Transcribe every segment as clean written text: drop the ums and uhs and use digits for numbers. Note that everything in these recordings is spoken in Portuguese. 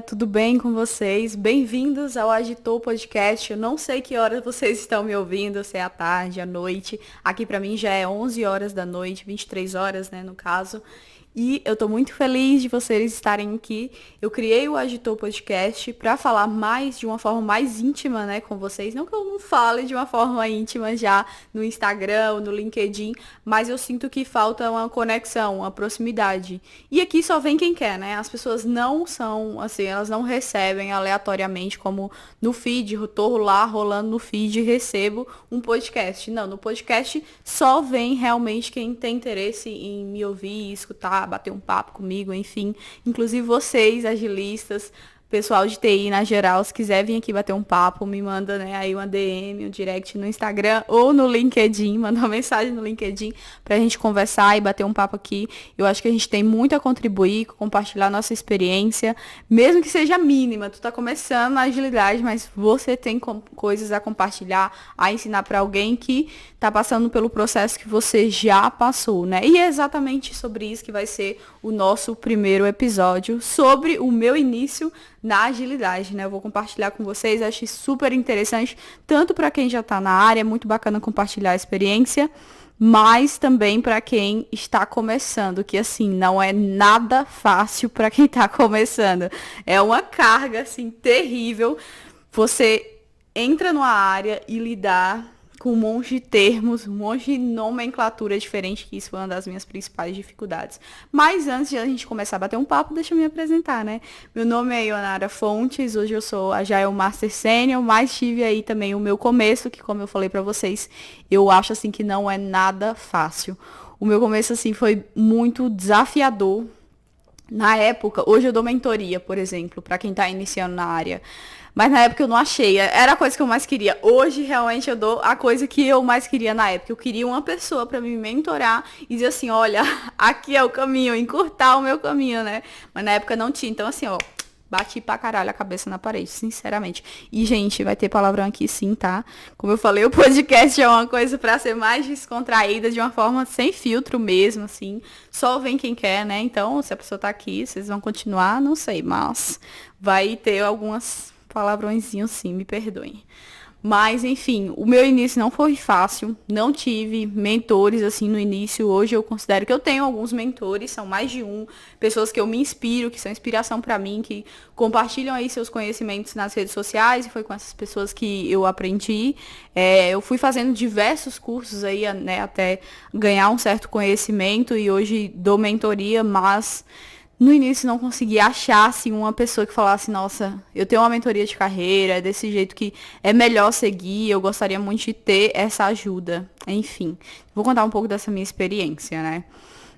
tudo bem com vocês? Bem-vindos ao Agitou Podcast. Eu não sei que horas vocês estão me ouvindo, se é à tarde, à noite. Aqui pra mim já é 11 horas da noite, 23 horas, né, no caso. E eu tô muito feliz de vocês estarem aqui. Eu criei o Agitou Podcast pra falar mais, de uma forma mais íntima, né, com vocês. Não que eu não fale de uma forma íntima já no Instagram ou no LinkedIn, mas eu sinto que falta uma conexão, uma proximidade. E aqui só vem quem quer, né? As pessoas não são, assim, elas não recebem aleatoriamente, como no feed, eu tô lá rolando no feed e recebo um podcast. Não, no podcast só vem realmente quem tem interesse em me ouvir, escutar, bater um papo comigo, enfim. Inclusive vocês, agilistas, pessoal de TI na geral, se quiser vir aqui bater um papo, me manda, né, aí uma DM, um direct no Instagram ou no LinkedIn, manda uma mensagem no LinkedIn pra gente conversar e bater um papo aqui. Eu acho que a gente tem muito a contribuir, compartilhar nossa experiência, mesmo que seja mínima. Tu tá começando na agilidade, mas você tem coisas a compartilhar, a ensinar pra alguém que tá passando pelo processo que você já passou, né? E é exatamente sobre isso que vai ser o nosso primeiro episódio, sobre o meu início na agilidade, né? Eu vou compartilhar com vocês, acho super interessante, tanto para quem já está na área, é muito bacana compartilhar a experiência, mas também para quem está começando, que assim, não é nada fácil para quem está começando. É uma carga assim terrível. Você entra numa área e lidar com um monte de termos, um monte de nomenclatura diferente, que isso foi uma das minhas principais dificuldades. Mas antes de a gente começar a bater um papo, deixa eu me apresentar, né? Meu nome é Ionara Fontes, hoje eu sou Agile Master Senior, mas tive aí também o meu começo, que como eu falei pra vocês, eu acho assim que não é nada fácil. O meu começo assim foi muito desafiador. Na época, hoje eu dou mentoria, por exemplo, para quem tá iniciando na área. Mas na época eu não achei. Era a coisa que eu mais queria. Hoje, realmente, eu dou a coisa que eu mais queria na época. Eu queria uma pessoa para me mentorar e dizer assim, olha, aqui é o caminho, encurtar o meu caminho, né? Mas na época não tinha. Então, assim, ó, bati pra caralho a cabeça na parede, sinceramente. E, gente, vai ter palavrão aqui sim, tá? Como eu falei, o podcast é uma coisa pra ser mais descontraída, de uma forma sem filtro mesmo, assim. Só vem quem quer, né? Então, se a pessoa tá aqui, vocês vão continuar, não sei, mas vai ter algumas palavrõezinhos sim, me perdoem. Mas, enfim, o meu início não foi fácil, não tive mentores assim no início. Hoje eu considero que eu tenho alguns mentores, são mais de um, pessoas que eu me inspiro, que são inspiração para mim, que compartilham aí seus conhecimentos nas redes sociais, e foi com essas pessoas que eu aprendi. Eu fui fazendo diversos cursos aí, né, até ganhar um certo conhecimento, e hoje dou mentoria, mas no início não consegui achar, assim, uma pessoa que falasse, nossa, eu tenho uma mentoria de carreira, é desse jeito que é melhor seguir, eu gostaria muito de ter essa ajuda. Enfim, vou contar um pouco dessa minha experiência, né?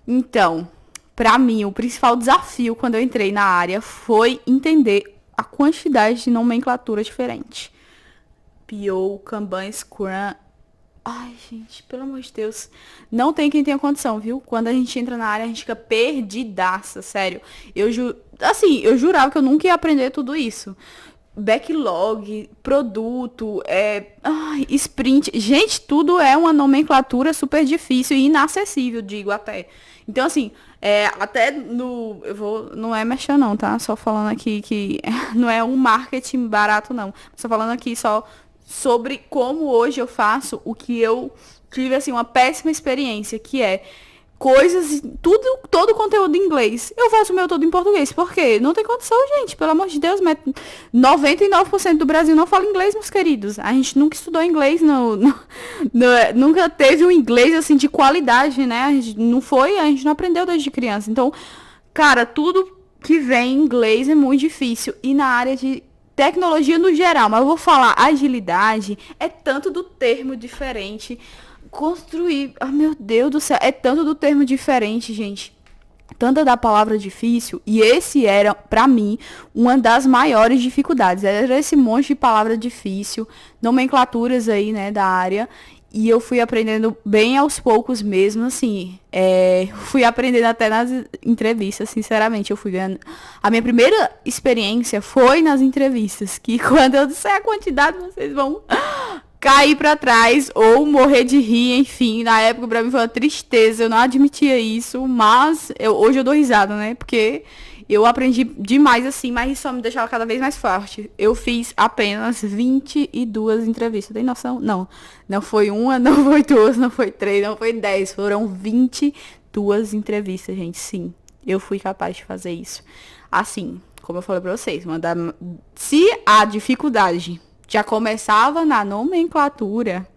Então, pra mim, o principal desafio quando eu entrei na área foi entender a quantidade de nomenclatura diferente. PO, Kanban, Scrum. Ai, gente, pelo amor de Deus. Não tem quem tenha condição, viu? Quando a gente entra na área, a gente fica perdidaça, sério. Eu jurava que eu nunca ia aprender tudo isso. Backlog, produto, sprint. Gente, tudo é uma nomenclatura super difícil e inacessível, digo até. Então, assim, até no. Não é mexer não, tá? Só falando aqui que não é um marketing barato, não. Só falando aqui só sobre como hoje eu faço o que eu tive, assim, uma péssima experiência, que é coisas, todo o conteúdo em inglês. Eu faço o meu todo em português. Por quê? Não tem condição, gente. Pelo amor de Deus, mas 99% do Brasil não fala inglês, meus queridos. A gente nunca estudou inglês, nunca teve um inglês, assim, de qualidade, né? A gente não aprendeu desde criança. Então, cara, tudo que vem em inglês é muito difícil. E na área de tecnologia no geral, mas eu vou falar agilidade, é tanto do termo diferente. Construir, meu Deus do céu, é tanto do termo diferente, gente. Tanta da palavra difícil, e esse era, pra mim, uma das maiores dificuldades. Era esse monte de palavra difícil, nomenclaturas aí, né, da área. E eu fui aprendendo bem aos poucos mesmo, assim. Fui aprendendo até nas entrevistas, sinceramente. Eu fui ganhando. A minha primeira experiência foi nas entrevistas. Que quando eu disser a quantidade, vocês vão cair pra trás ou morrer de rir, enfim. Na época, pra mim foi uma tristeza. Eu não admitia isso, mas hoje eu dou risada, né? Porque Eu aprendi demais, assim, mas isso só me deixava cada vez mais forte. Eu fiz apenas 22 entrevistas. Tem noção? Não. Não foi uma, não foi duas, não foi três, não foi 10. Foram 22 entrevistas, gente. Sim, eu fui capaz de fazer isso. Assim, como eu falei pra vocês, se a dificuldade já começava na nomenclatura,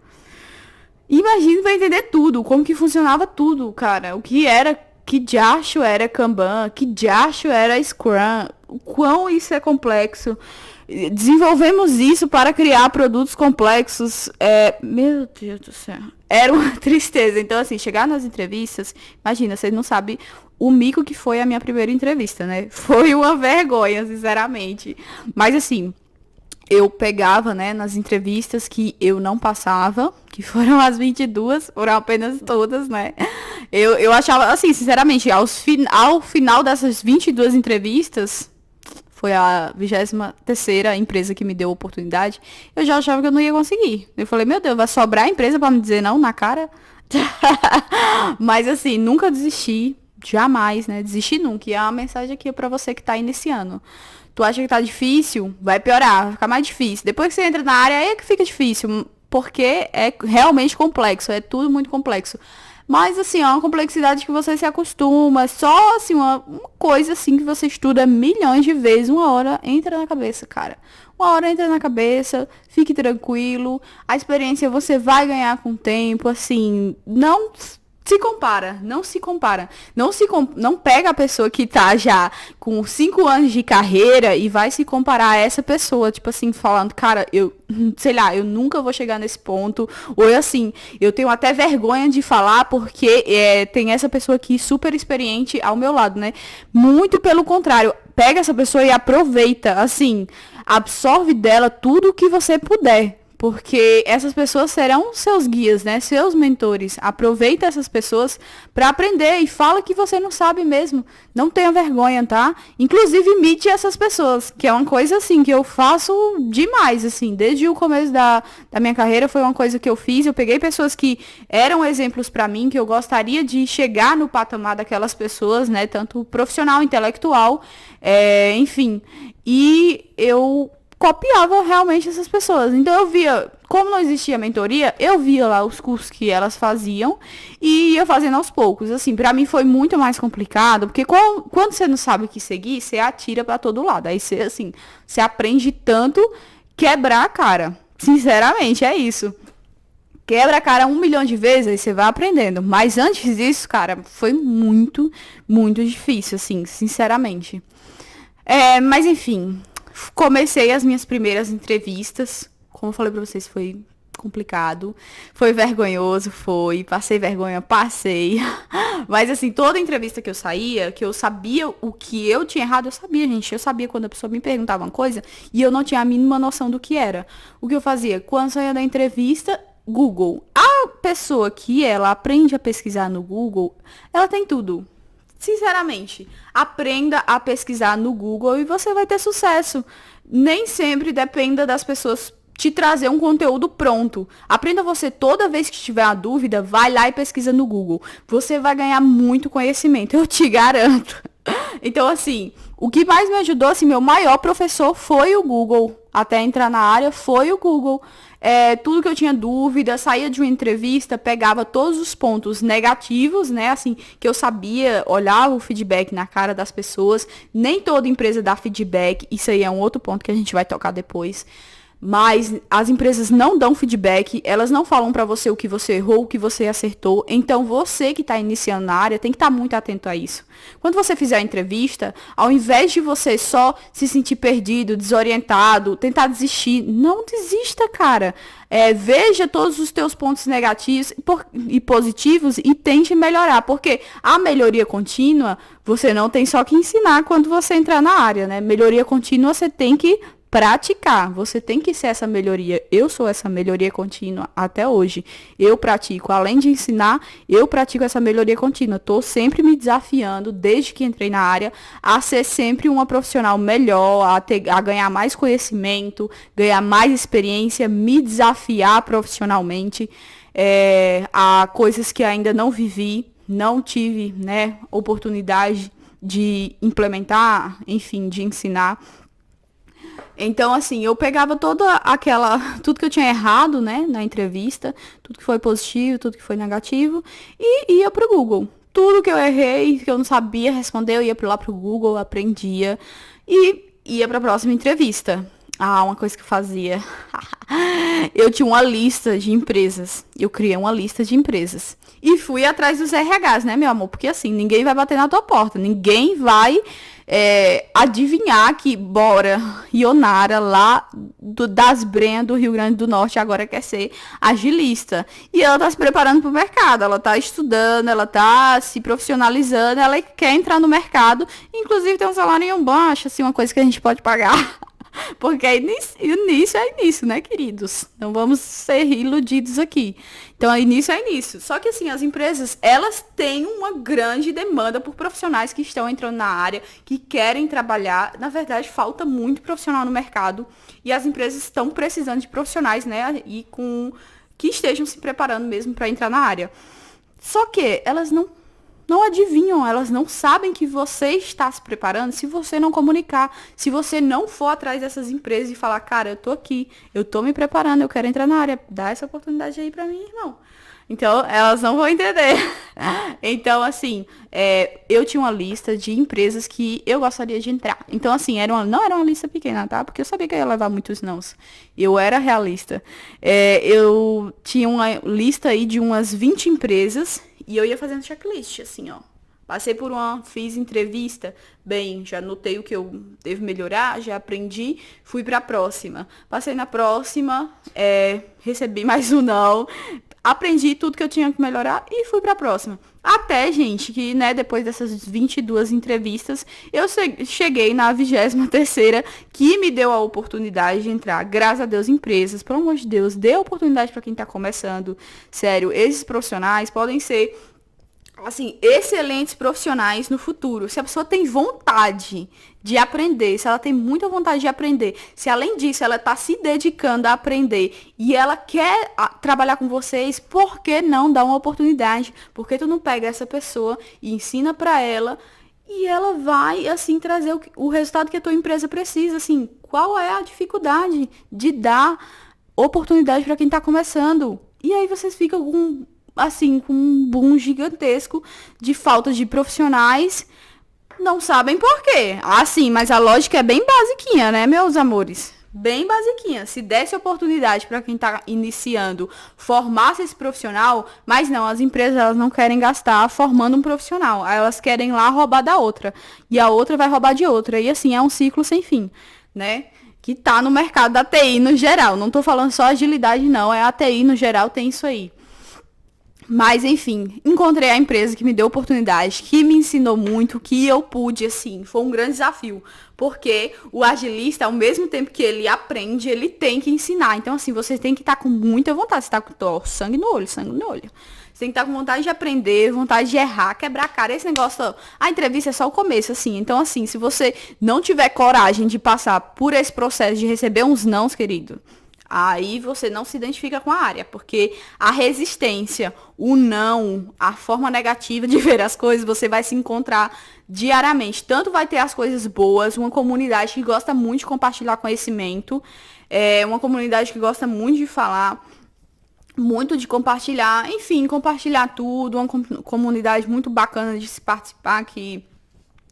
imagina pra entender tudo, como que funcionava tudo, cara. O que era, que diacho era Kanban, que diacho era Scrum, o quão isso é complexo. Desenvolvemos isso para criar produtos complexos. Meu Deus do céu. Era uma tristeza. Então, assim, chegar nas entrevistas, imagina, vocês não sabem o mico que foi a minha primeira entrevista, né? Foi uma vergonha, sinceramente. Mas, assim, eu pegava, né, nas entrevistas que eu não passava, que foram as 22, foram apenas todas, né? Eu achava, assim, sinceramente, ao final dessas 22 entrevistas, foi a 23ª empresa que me deu a oportunidade, eu já achava que eu não ia conseguir. Eu falei, meu Deus, vai sobrar a empresa pra me dizer não na cara? Mas, assim, nunca desisti, jamais, né? Desistir nunca. E é uma mensagem aqui pra você que tá iniciando. Tu acha que tá difícil? Vai piorar, vai ficar mais difícil. Depois que você entra na área, aí é que fica difícil, porque é realmente complexo, é tudo muito complexo. Mas, assim, é uma complexidade que você se acostuma, só, assim, uma coisa, assim, que você estuda milhões de vezes, uma hora entra na cabeça, cara. Uma hora entra na cabeça, fique tranquilo, a experiência você vai ganhar com o tempo, assim, não se compara, não se compara. Não pega a pessoa que tá já com 5 anos de carreira e vai se comparar a essa pessoa, tipo assim, falando, cara, sei lá, eu nunca vou chegar nesse ponto. Ou assim, eu tenho até vergonha de falar porque tem essa pessoa aqui super experiente ao meu lado, né? Muito pelo contrário, pega essa pessoa e aproveita, assim, absorve dela tudo o que você puder. Porque essas pessoas serão seus guias, né? Seus mentores. Aproveita essas pessoas para aprender e fala que você não sabe mesmo. Não tenha vergonha, tá? Inclusive, imite essas pessoas, que é uma coisa, assim, que eu faço demais, assim. Desde o começo da minha carreira foi uma coisa que eu fiz. Eu peguei pessoas que eram exemplos para mim, que eu gostaria de chegar no patamar daquelas pessoas, né? Tanto profissional, intelectual, enfim. E eu copiava realmente essas pessoas. Então eu via, como não existia mentoria, eu via lá os cursos que elas faziam e ia fazendo aos poucos. Assim, pra mim foi muito mais complicado, porque quando você não sabe o que seguir, você atira pra todo lado. Aí você, assim, você aprende tanto quebrar a cara. Sinceramente, é isso. Quebra a cara 1 milhão de vezes, aí você vai aprendendo. Mas antes disso, cara, foi muito, muito difícil, assim, sinceramente. Mas enfim, comecei as minhas primeiras entrevistas. Como eu falei pra vocês, foi complicado. Foi vergonhoso, passei vergonha, passei. Mas assim, toda entrevista que eu saía, que eu sabia o que eu tinha errado, eu sabia, gente. Eu sabia quando a pessoa me perguntava uma coisa e eu não tinha a mínima noção do que era. O que eu fazia? Quando saía da entrevista, Google. A pessoa que ela aprende a pesquisar no Google, ela tem tudo. Sinceramente, aprenda a pesquisar no Google e você vai ter sucesso. Nem sempre dependa das pessoas te trazer um conteúdo pronto. Aprenda você, toda vez que tiver uma dúvida, vai lá e pesquisa no Google. Você vai ganhar muito conhecimento, eu te garanto. Então, assim, o que mais me ajudou, assim, meu maior professor foi o Google. Até entrar na área, foi o Google. Tudo que eu tinha dúvida, saía de uma entrevista, pegava todos os pontos negativos, né, assim, que eu sabia, olhava o feedback na cara das pessoas. Nem toda empresa dá feedback, isso aí é um outro ponto que a gente vai tocar depois. Mas as empresas não dão feedback, elas não falam pra você o que você errou, o que você acertou. Então, você que está iniciando na área tem que estar muito atento a isso. Quando você fizer a entrevista, ao invés de você só se sentir perdido, desorientado, tentar desistir, não desista, cara. Veja todos os teus pontos negativos e positivos e tente melhorar. Porque a melhoria contínua, você não tem só que ensinar quando você entrar na área, né? Melhoria contínua, você tem que praticar, você tem que ser essa melhoria. Eu sou essa melhoria contínua até hoje. Eu pratico, além de ensinar, eu pratico essa melhoria contínua. Tô sempre me desafiando, desde que entrei na área, a ser sempre uma profissional melhor, a ganhar mais conhecimento, ganhar mais experiência, me desafiar profissionalmente, a coisas que ainda não vivi, não tive, né, oportunidade de implementar, enfim, de ensinar. Então, assim, eu pegava tudo que eu tinha errado, né, na entrevista, tudo que foi positivo, tudo que foi negativo, e ia pro Google. Tudo que eu errei, que eu não sabia responder, eu ia lá pro Google, aprendia e ia pra próxima entrevista. Ah, uma coisa que eu fazia. Eu tinha uma lista de empresas. Eu criei uma lista de empresas. E fui atrás dos RHs, né, meu amor? Porque assim, ninguém vai bater na tua porta. Ninguém vai adivinhar que Bora Ionara, lá das Brenhas do Rio Grande do Norte, agora quer ser agilista. E ela tá se preparando para o mercado. Ela tá estudando, ela tá se profissionalizando, ela quer entrar no mercado. Inclusive tem um salário baixo, assim, uma coisa que a gente pode pagar. Porque início é início, né, queridos? Não vamos ser iludidos aqui. Então, início é início. Só que, assim, as empresas, elas têm uma grande demanda por profissionais que estão entrando na área, que querem trabalhar. Na verdade, falta muito profissional no mercado. E as empresas estão precisando de profissionais, né, que estejam se preparando mesmo para entrar na área. Só que elas não adivinham, elas não sabem que você está se preparando se você não comunicar, se você não for atrás dessas empresas e falar, cara, eu tô aqui, eu tô me preparando, eu quero entrar na área, dá essa oportunidade aí pra mim, irmão. Então, elas não vão entender. Então, assim, eu tinha uma lista de empresas que eu gostaria de entrar. Então, assim, não era uma lista pequena, tá? Porque eu sabia que eu ia levar muitos nãos. Eu era realista. Eu tinha uma lista aí de umas 20 empresas e eu ia fazendo checklist, assim, ó. Passei por fiz entrevista, bem, já notei o que eu devo melhorar, já aprendi, fui pra próxima. Passei na próxima, recebi mais um não, aprendi tudo que eu tinha que melhorar e fui pra próxima. Até, gente, que, né, depois dessas 22 entrevistas, eu cheguei na 23ª, que me deu a oportunidade de entrar, graças a Deus, empresas, pelo amor de Deus, dê oportunidade pra quem tá começando. Sério, esses profissionais podem ser, assim, excelentes profissionais no futuro. Se a pessoa tem vontade de aprender, se ela tem muita vontade de aprender, se além disso ela está se dedicando a aprender e ela quer trabalhar com vocês, por que não dar uma oportunidade? Por que tu não pega essa pessoa e ensina para ela e ela vai, assim, trazer o resultado que a tua empresa precisa, assim, qual é a dificuldade de dar oportunidade para quem está começando? E aí vocês ficam com um boom gigantesco de falta de profissionais, não sabem por quê. Ah, sim, mas a lógica é bem basiquinha, né, meus amores? Bem basiquinha. Se desse oportunidade para quem está iniciando, formasse esse profissional, mas não, as empresas elas não querem gastar formando um profissional. Elas querem lá roubar da outra. E a outra vai roubar de outra. E assim, é um ciclo sem fim, né? Que tá no mercado da TI no geral. Não tô falando só agilidade, não. É a TI no geral, tem isso aí. Mas, enfim, encontrei a empresa que me deu oportunidade, que me ensinou muito, que eu pude, assim, foi um grande desafio. Porque o agilista, ao mesmo tempo que ele aprende, ele tem que ensinar. Então, assim, você tem que estar com muita vontade. Você tá com sangue no olho, sangue no olho. Você tem que estar com vontade de aprender, vontade de errar, quebrar a cara. Esse negócio, a entrevista é só o começo, assim. Então, assim, se você não tiver coragem de passar por esse processo de receber uns nãos, querido, aí você não se identifica com a área, porque a resistência, o não, a forma negativa de ver as coisas, você vai se encontrar diariamente. Tanto vai ter as coisas boas, uma comunidade que gosta muito de compartilhar conhecimento, uma comunidade que gosta muito de falar, muito de compartilhar, enfim, compartilhar tudo, uma comunidade muito bacana de se participar, que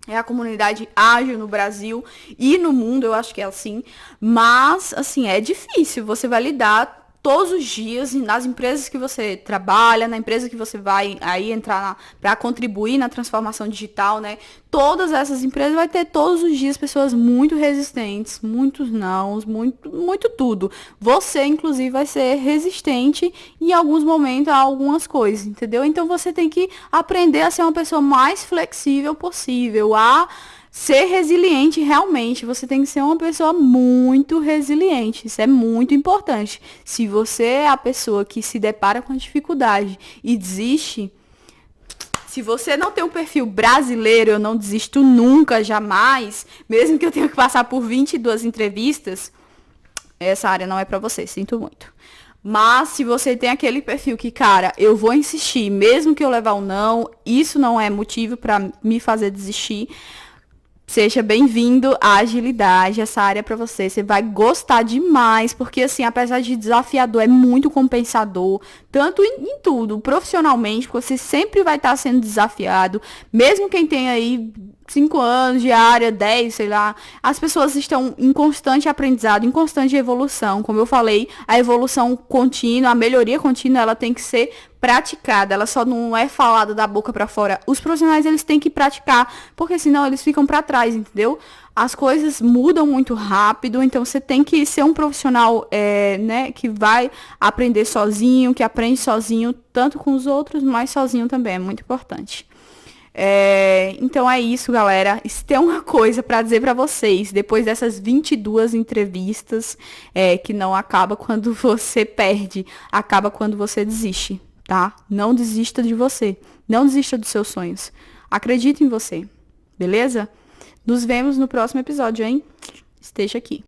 é a comunidade ágil no Brasil e no mundo, eu acho que é assim. Mas, assim, é difícil. Você vai lidar todos os dias nas empresas que você trabalha, na empresa que você vai aí entrar para contribuir na transformação digital, né? Todas essas empresas vai ter todos os dias pessoas muito resistentes, muitos nãos, muito tudo. Você, inclusive, vai ser resistente em alguns momentos a algumas coisas, entendeu? Então você tem que aprender a ser uma pessoa mais flexível possível, a ser resiliente realmente. Você tem que ser uma pessoa muito resiliente. Isso é muito importante. Se você é a pessoa que se depara com a dificuldade e desiste, se você não tem um perfil brasileiro, eu não desisto nunca, jamais, mesmo que eu tenha que passar por 22 entrevistas, essa área não é para você, sinto muito. Mas se você tem aquele perfil que, cara, eu vou insistir, mesmo que eu levar um não, isso não é motivo para me fazer desistir. Seja bem-vindo à agilidade, essa área para você. Você vai gostar demais, porque assim, apesar de desafiador, é muito compensador, tanto em tudo, profissionalmente, porque você sempre vai estar sendo desafiado, mesmo quem tem aí 5 anos de área, 10, sei lá, as pessoas estão em constante aprendizado, em constante evolução. Como eu falei, a evolução contínua, a melhoria contínua, ela tem que ser praticada, ela só não é falada da boca para fora. Os profissionais, eles têm que praticar, porque senão eles ficam para trás, entendeu? As coisas mudam muito rápido, então você tem que ser um profissional, né, que vai aprender sozinho, que aprende sozinho, tanto com os outros, mas sozinho também, é muito importante. Então é isso, galera. Se tem uma coisa para dizer para vocês, depois dessas 22 entrevistas, que não acaba quando você perde, acaba quando você desiste, tá? Não desista de você, não desista dos seus sonhos. Acredite em você, beleza? Nos vemos no próximo episódio, hein? Esteja aqui.